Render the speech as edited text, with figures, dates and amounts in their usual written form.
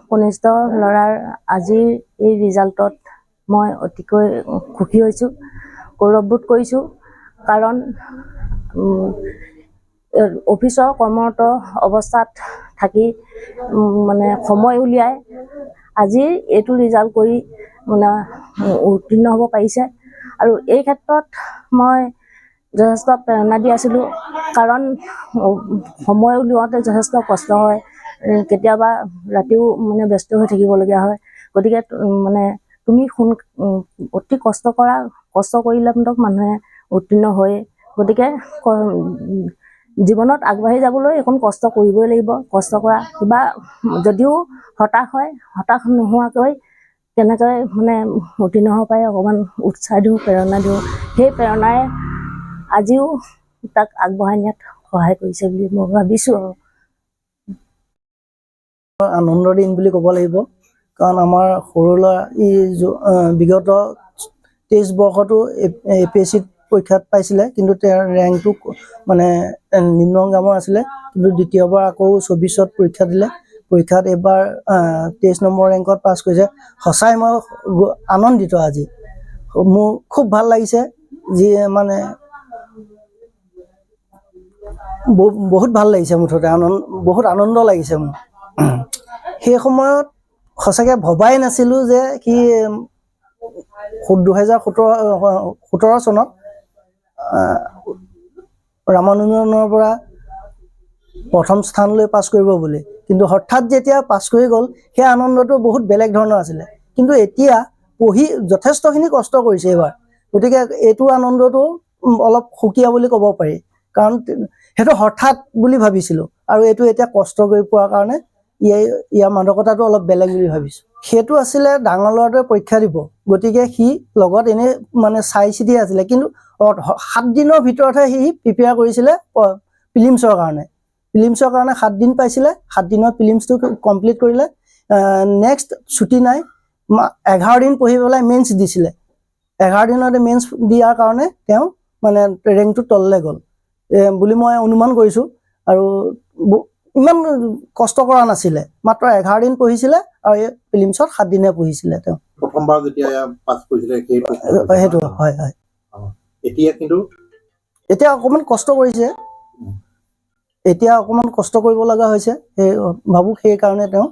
কনিষ্ঠ ল'ৰাৰ আজিৰ এই ৰিজাল্টত মই অতিকৈ সুখী হৈছোঁ, গৌৰৱবোধ কৰিছোঁ। কাৰণ অফিচৰ কৰ্মৰত অৱস্থাত থাকি মানে সময় উলিয়াই আজি এইটো ৰিজাল্ট কৰি মানে উত্তীৰ্ণ হ'ব পাৰিছে। আৰু এই ক্ষেত্ৰত মই যথেষ্ট প্ৰেৰণা দি আছিলোঁ, কাৰণ সময় উলিয়াওঁতে যথেষ্ট কষ্ট হয়, কেতিয়াবা ৰাতিও মানে ব্যস্ত হৈ থাকিবলগীয়া হয়। গতিকে মানে তুমি অতি কষ্ট কৰা, কষ্ট কৰিলে মানুহে উত্তীৰ্ণ হয়। গতিকে জীৱনত আগবাঢ়ি যাবলৈ এখন কষ্ট কৰিবই লাগিব। কষ্ট কৰা কিবা যদিও হতাশ হয়, হতাশ নোহোৱাকৈ কেনেকৈ মানে উত্তীৰ্ণ হ'ব পাৰে অকণমান উৎসাহ দিওঁ, প্ৰেৰণা দিওঁ। সেই প্ৰেৰণাই আজিও তাক আগবঢ়াই নিয়াত সহায় কৰিছে বুলি মই ভাবিছোঁ। আনন্দ দিন বুলি ক'ব লাগিব, কাৰণ আমাৰ সৰু ল'ৰা বিগত 23 বৰ্ষতো APSC পৰীক্ষাত পাইছিলে, কিন্তু তেওঁৰ ৰেংকটো মানে নিম্নগামৰ আছিলে। কিন্তু দ্বিতীয়বাৰ আকৌ 24ত পৰীক্ষা দিলে। পৰীক্ষাত এইবাৰ 23 নম্বৰ ৰেংকত পাছ কৰিছে। সঁচাই মই আনন্দিত। আজি মোৰ খুব ভাল লাগিছে, যি মানে বহুত ভাল লাগিছে, মুঠতে বহুত আনন্দ লাগিছে মোৰ। সেই সময়ত সঁচাকৈ ভবাই নাছিলোঁ যে সি 2017 চনত ৰামানুজনৰ পৰা প্ৰথম স্থানলৈ পাছ কৰিব বুলি। কিন্তু হঠাৎ যেতিয়া পাছ কৰি গ'ল, সেই আনন্দটো বহুত বেলেগ ধৰণৰ আছিলে। কিন্তু এতিয়া পঢ়ি যথেষ্টখিনি কষ্ট কৰিছে এইবাৰ, গতিকে এইটো আনন্দটো অলপ সুকীয়া বুলি ক'ব পাৰি। কাৰণ সেইটো হঠাৎ বুলি ভাবিছিলোঁ, আৰু এইটো এতিয়া কষ্ট কৰি পোৱাৰ কাৰণে ইয়াৰ মাদকতাটো অলপ বেলেগ বুলি ভাবিছোঁ। সেইটো আছিলে ডাঙৰ ল'ৰাটোৱে পৰীক্ষা দিব, গতিকে সি লগত এনেই মানে চাই চিতি আছিলে। কিন্তু 7 দিনৰ ভিতৰতহে সি প্ৰিপেয়াৰ কৰিছিলে প্ৰিলিমছৰ কাৰণে। 7 দিন পাইছিলে, 7 দিনত প্ৰিলিমছটো কমপ্লিট কৰিলে। নেক্সট ছুটি নাই, 11 দিন পঢ়ি পেলাই মেইনছ দিছিলে। 11 দিনতে মেইনছ দিয়াৰ কাৰণে তেওঁ মানে ৰেংকটো তললৈ গ'ল বুলি মই অনুমান কৰিছোঁ। আৰু ইমান কষ্ট কৰা নাছিলে, মাত্ৰ 11 দিন পঢ়িছিলে, আৰু এই প্ৰিলিমছত 7 দিনে পঢ়িছিলে। তেওঁ প্ৰথমবাৰ যেতিয়া পাছ কৰিছিলে সেইটো হয়। এতিয়া অকণমান কষ্ট কৰিছে, এতিয়া অকণমান কষ্ট কৰিব লগা হৈছে। ভাবোঁ সেইকাৰণে তেওঁ